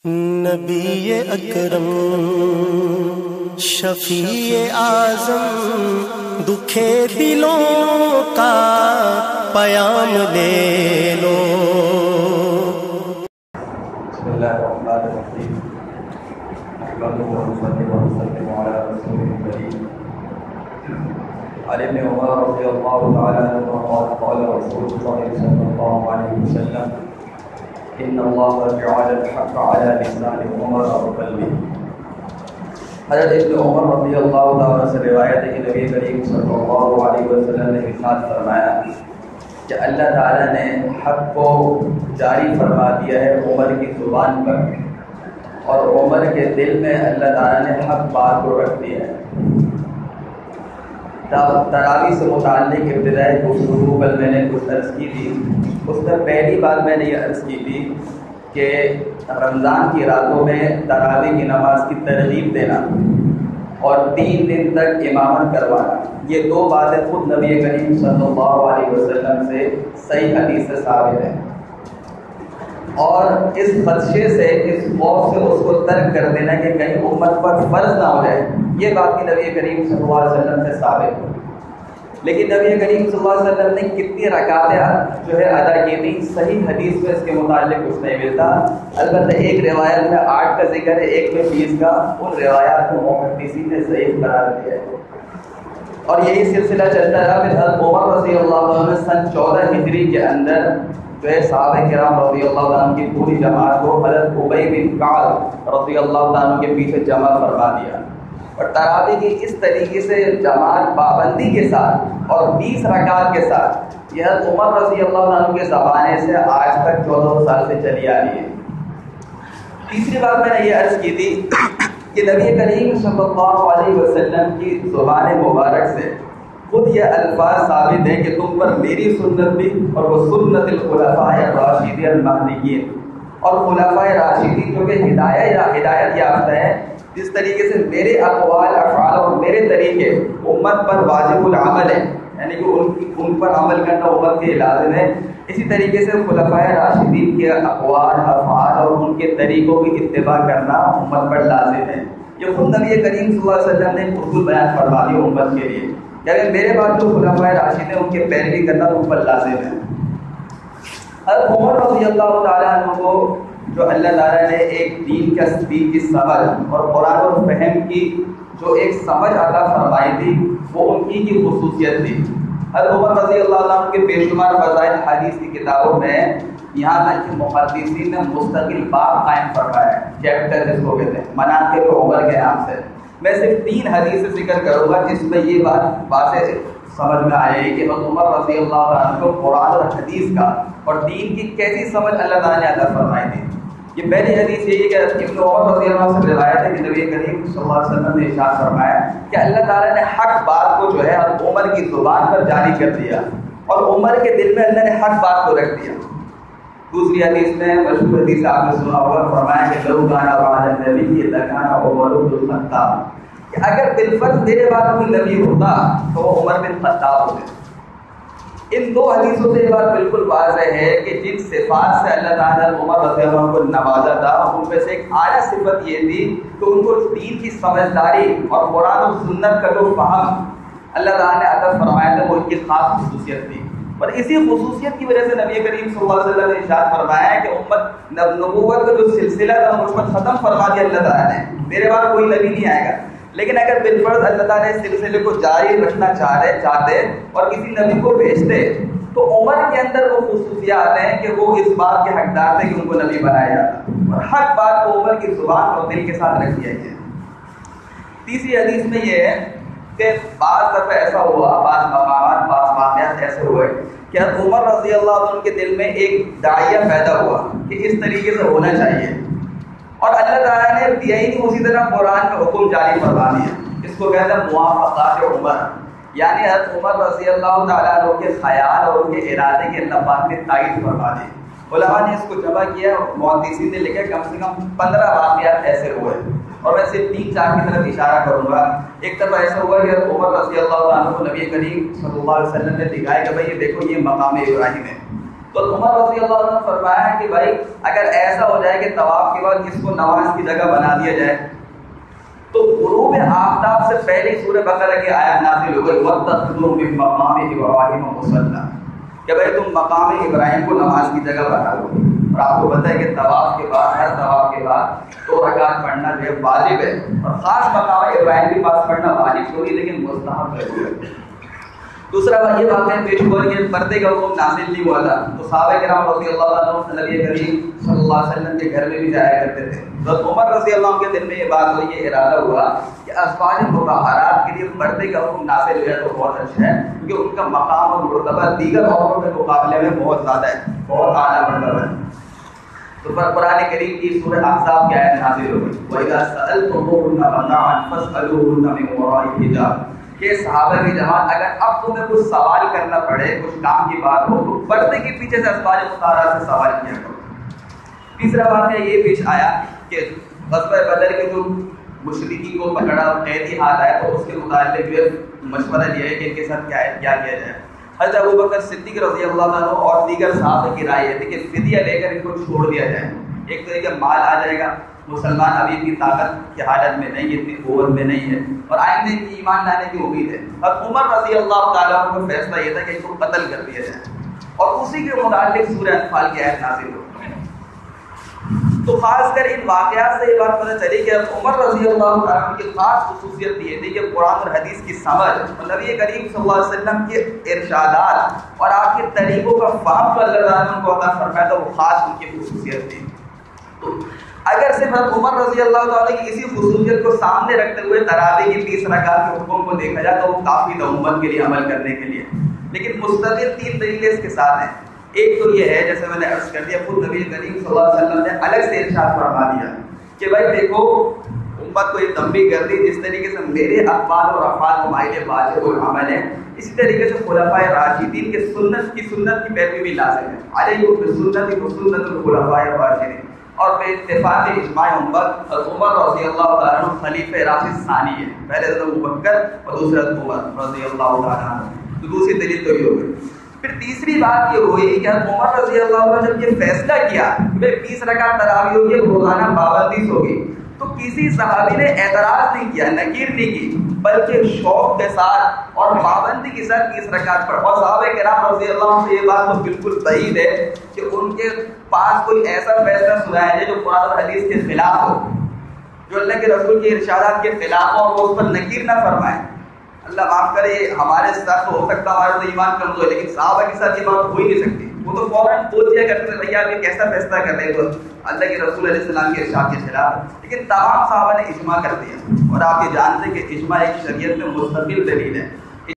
نبی اکرم شفیع اعظم دکھے دلوں کا پیام لے لو۔ بسم اللہ الرحمن الرحیم نحمده ونصلي ونسلم على رسوله الكريم عن ابن عمر رضی اللہ تعالی عنہ قال قال رسول اللہ صلی اللہ علیہ وسلم ان اللہ جعل الحق على لسان عمر وقلبه۔ حضرت ابن عمر رضی اللہ تعالی سے روایت ہے کہ نبی کریم صلی اللہ علیہ وسلم نے ارشاد فرمایا کہ اللہ تعالیٰ نے حق کو جاری فرما دیا ہے عمر کی زبان پر، اور عمر کے دل میں اللہ تعالیٰ نے حق بات کو رکھ دیا ہے۔ تراویح سے متعلق ابتدائی گفتگو کل میں نے کچھ عرض کی تھی۔ اس میں پہلی بات میں نے یہ عرض کی تھی کہ رمضان کی راتوں میں تراویح کی نماز کی ترغیب دینا اور 3 دن تک امامت کروانا، یہ 2 باتیں خود نبی کریم صلی اللہ علیہ وسلم سے صحیح حدیث سے ثابت ہیں، اور اس خدشے سے، اس خوف سے اس کو ترک کر دینا کہ کہیں امت پر فرض نہ ہو جائے، یہ بات بھی نبی کریم صلی اللہ علیہ وسلم سے ثابت ہے۔ لیکن نبی کریم صلی اللہ علیہ وسلم نے کتنی رکعتیں جو ہے ادا کی تھی، صحیح حدیث میں اس کے متعلق کچھ نہیں ملتا۔ البتہ ایک روایت میں 8 کا ذکر ہے، ایک میں 20 کا، ان روایات کو محدثین نے ضعیف قرار دیا ہے، اور یہی سلسلہ چلتا رہا۔ پھر حضرت عمر رضی اللہ عنہ نے سن 14 ہجری کے اندر جو ہے صحابہ کرام رضی اللہ عنہ کی پوری جماعت کو حضرت ابی بن کعب رضی اللہ عنہ کے پیچھے جمع فرما دیا، اور تراویح کی اس طریقے سے جماعت پابندی کے ساتھ اور 20 رکعات کے ساتھ یہ حضرت عمر رضی اللہ عنہ کے زمانے سے آج تک 14 سال سے چلی آ رہی ہے۔ تیسری بات میں نے یہ عرض کی تھی کہ نبی کریم صلی اللہ علیہ وسلم کی زبان مبارک سے خود یہ الفاظ ثابت ہیں کہ تم پر میری سنت بھی، اور وہ سنت الخلفاء الراشدین المہدیین، اور خلفاء راشدین جو کہ ہدایت یافتہ ہیں، جس طریقے سے میرے اقوال افعال اور میرے طریقے امت پر واجب العمل ہے، یعنی کہ ان پر عمل کرنا امت کے لازم ہے، اسی طریقے سے خلفاء راشدین کے اقوال افعال اور ان کے طریقوں کی اتباع کرنا امت پر لازم ہے۔ یہ خود نبی کریم صلی اللہ علیہ وسلم نے اصول بیان فرما دیا امت کے لیے، یعنی میرے بعد جو خلفاء راشدین ہیں ان کے پیروی کرنا ان پر لازم ہے۔ حضرت عمر رضی اللہ تعالیٰ عنہ کو جو اللہ تعالیٰ نے ایک دین کی سمجھ اور قرآن اور فہم کی جو ایک سمجھ عطا فرمائی تھی، وہ ان کی خصوصیت تھی۔ حضرت عمر رضی اللہ عنہ کے بے شمار فضائل حدیث کی کتابوں میں یہاں تک کہ محدثین نے مستقل باب قائم فرمایا ہے، چیپٹر جس کو کہتے ہیں مناقب عمر کے نام سے۔ میں صرف 3 حدیث سے ذکر کروں گا جس میں یہ بات واضح سمجھ میں آئے کہ حضرت عمر رضی اللہ عنہ کو قرآن اور حدیث کا اور دین کی کیسی سمجھ اللہ تعالیٰ نے عطا فرمائی تھی۔ یہ پہلی حدیث یہی کہ ابن عمر رضی اللہ عنہ سے روایت ہے کہ نبی کریم صلی اللہ علیہ وسلم نے ارشاد فرمایا کہ اللہ تعالیٰ نے حق بات کو جو ہے حضرت عمر کی زبان پر جاری کر دیا، اور عمر کے دل میں اللہ نے حق بات کو رکھ دیا۔ دوسری حدیث میں مشہور حدیث آپ نے سنا ہوگا، فرمایا کہ لو کان بعد النبی لکان عمر بن الخطاب، کہ اگر بالفرض میرے بعد کوئی نبی ہوتا تو وہ عمر بن خطاب ہوتے۔ ان 2 حدیثوں سے یہ بات بالکل واضح ہے کہ جن صفات سے اللہ تعالیٰ نے عمر رضی اللہ عنہ کو نوازا تھا، ان میں سے ایک اعلیٰ صفت یہ تھی کہ ان کو دین کی سمجھداری اور قرآن و سنت کا جو فہم اللہ تعالیٰ نے عطا فرمایا تھا وہ ان کی خاص خصوصیت تھی، اور اسی خصوصیت کی وجہ سے نبی کریم صلی اللہ علیہ وسلم نے ارشاد فرمایا کہ امت نبوت کا جو سلسلہ تھا مجھ پر ختم فرما دیا اللہ تعالیٰ نے، میرے بعد کوئی نبی نہیں آئے گا۔ لیکن اگر بالفرض اللہ تعالیٰ اس سلسلے کو جاری رکھنا چاہتے اور کسی نبی کو بھیجتے تو عمر کے اندر وہ خصوصیات ہیں کہ وہ اس بات کے حقدار تھے کہ ان کو نبی بنایا جاتا، اور حق بات کو عمر کی زبان اور دل کے ساتھ رکھ دیا گیا۔ تیسری حدیث میں یہ ہے کہ بعض دفعہ ایسا ہوا، بعض مقامات بعض واقعات ایسے ہوئے کہ عمر رضی اللہ عنہ کے دل میں ایک داعیہ پیدا ہوا کہ اس طریقے سے ہونا چاہیے، اور اللہ تعالیٰ نے دیا ہی نہیں، اسی طرح قرآن کا حکم جاری فرما دیا۔ اس کو کہتے ہیں موافقات عمر، یعنی حضرت عمر رضی اللہ تعالیٰ عنہ کے خیال اور ان کے ارادے کے اللہ پاک نے تائید فرما دی۔ علماء نے اس کو جمع کیا، محدثین نے لکھا کم سے کم 15 واقعات ایسے ہوئے، اور میں صرف 3-4 کی طرف اشارہ کروں گا۔ ایک طرف ایسا ہوا کہ عمر رضی اللہ عنہ کو نبی کریم صلی اللہ علیہ وسلم نے دکھایا کہ بھائی یہ دیکھو یہ مقام ابراہیم ہے، تو عمر رضی اللہ عنہ نے فرمایا کہ بھائی اگر ایسا ہو جائے کہ طواف کے بعد اس کو نماز کی جگہ بنا دیا جائے تو غروب آفتاب سے پہلے سورہ بقرہ کی آیت نازل ہو گئی وَاتَّخِذُوا مِن مَقَامِ إِبْرَاهِيمَ مُصَلًّى کہ بھائی تم مقام ابراہیم کو نماز کی جگہ بنا لو. اور آپ کو پتہ ہے کہ طواف کے بعد ہر طواف کے بعد 2 رکعت پڑھنا جو ہے واجب ہے اور خاص مقام ابراہیم کے پاس پڑھنا واجب تھوڑی لیکن مستحب ہے. دوسرا یہ واقعہ پیش ہوا کہ پردے کا حکم نازل نہیں ہوا تھا تو صحابہ کرام رضی اللہ عنہ نبی کریم صلی اللہ علیہ وسلم کے گھر میں بھی جایا کرتے تھے. تو عمر رضی اللہ عنہ کے دل میں یہ بات ہوئی, یہ ارادہ ہوا کہ ازواج مطہرات کے لیے پردے کا حکم نازل ہوا تو بہت اچھا ہے کیونکہ ان کا مقام اور مرتبہ دیگر عورتوں کے مقابلے میں بہت زیادہ ہے, بہت اعلیٰ مرتبہ ہے. تو قرآن کریم کی سورہ احزاب کی آیت نازل ہو گئی وَإِذَا سَأَلْتُمُوهُنَّ مَتَاعًا فَاسْأَلُوهُنَّ مِن وَرَاءِ حِجَابٍ کہ صحابہ کی جماعت اگر اب تمہیں کچھ سوال کرنا پڑے, کچھ کام کی بات ہو تو پردے کے پیچھے سے ازواج مطہرات سے سوال کیا کرو. تیسرا واقعہ یہ پیش آیا کہ غزوہ بدر کے جو مشرکی کو پکڑا قیدی ہاتھ آیا تو اس کے متعلق جو مشورہ لیا ہے کہ ان کے ساتھ کیا کیا جائے. حضرت ابوبکر صدیق رضی اللہ عنہ اور دیگر صحابہ کی رائے تھی کہ فدیہ لے کر ان کو چھوڑ دیا جائے. ایک تو یہ کہ مال آ جائے گا, مسلمان ابھی اتنی طاقت کی حالت میں نہیں, اتنی قوت میں نہیں ہے اور آئندہ کی ایمان لانے کی امید ہے. اور عمر رضی اللہ تعالیٰ عنہ کا فیصلہ یہ تھا کہ اس کو قتل کر دیا جائے اور اسی کے متعلق سورہ انفال کی آیت نازل ہو. تو خاص کر ان واقعات سے یہ بات پتہ چلی کہ عمر رضی اللہ تعالیٰ عنہ کی خاص خصوصیت یہ تھی کہ قرآن اور حدیث کی سمجھ اور نبی کریم صلی اللہ علیہ وسلم کے ارشادات اور آپ کے طریقوں کا فہم جو اللہ تعالیٰ کو عطا فرمایا تھا وہ خاص ان کی خصوصیت تھی. تو اگر صرف عمر رضی اللہ تعالیٰ کی اسی خصوصیت کو سامنے رکھتے ہوئے تراویح کی 30 رکعت کے حکم کو دیکھا جائے تو وہ کافی تھا امت کے لیے عمل کرنے کے لیے. لیکن مستقل 3 طریقے اس کے ساتھ ہیں. ایک تو یہ ہے جیسے میں نے عرض کر دیا خود نبی کریم صلی اللہ علیہ وسلم نے الگ سے ارشاد فرما دیا کہ بھائی دیکھو امت کو یہ تنبیہ کر دی جس طریقے سے میرے اقوال اور افعال ہمارے لیے واجب العمل ہے اسی طریقے سے خلفائے راشدین کے سنت کی پیروی بھی لازم ہے. علیکم بسنتی و سنت الخلفاء الراشدین اور بے اتفاق اجماع امت عمر رضی اللہ تعالیٰ عنہ خلیفہ راشد ثانی ہے. پہلے حضرت ابوبکر اور دوسرے عمر رضی اللہ تعالیٰ عنہ. تو دوسری دلیل تو یہ ہو گئی. پھر تیسری بات یہ ہوئی کہ عمر رضی اللہ عنہ جب یہ فیصلہ کیا کہ 20 رکعت تراویح ہوگی روزانہ پابندی ہوگی تو کسی صحابی نے اعتراض نہیں کیا, نکیر نہیں کی, بلکہ شوق کے ساتھ اور پابندی کے ساتھ 20 رکعت پڑھ. اور صحابہ کرام رضی اللہ عنہ سے یہ بات تو بالکل بعید ہے کہ ان کے پاس کوئی ایسا فیصلہ سنایا جائے جو قرآن اور حدیث کے خلاف ہو, جو اللہ کے رسول کے ارشادات کے خلاف ہو اور وہ اس پر نکیر نہ فرمائے. اللہ معاف کرے, ہمارے ساتھ تو ہو سکتا ہمارا تو ایمان کمزور ہے لیکن صحابہ کے ساتھ یہ بات ہو ہی نہیں سکتی. وہ تو فوراً پوچھ دیا کرتے تھے بھیا آپ یہ کیسا فیصلہ کر رہے ہو اللہ کے رسول علیہ السلام کے ارشاد کے خلاف. لیکن تمام صحابہ نے اجماع کر دیا اور آپ یہ جانتے ہیں کہ اجماع ایک شریعت میں مستقل دلیل ہے.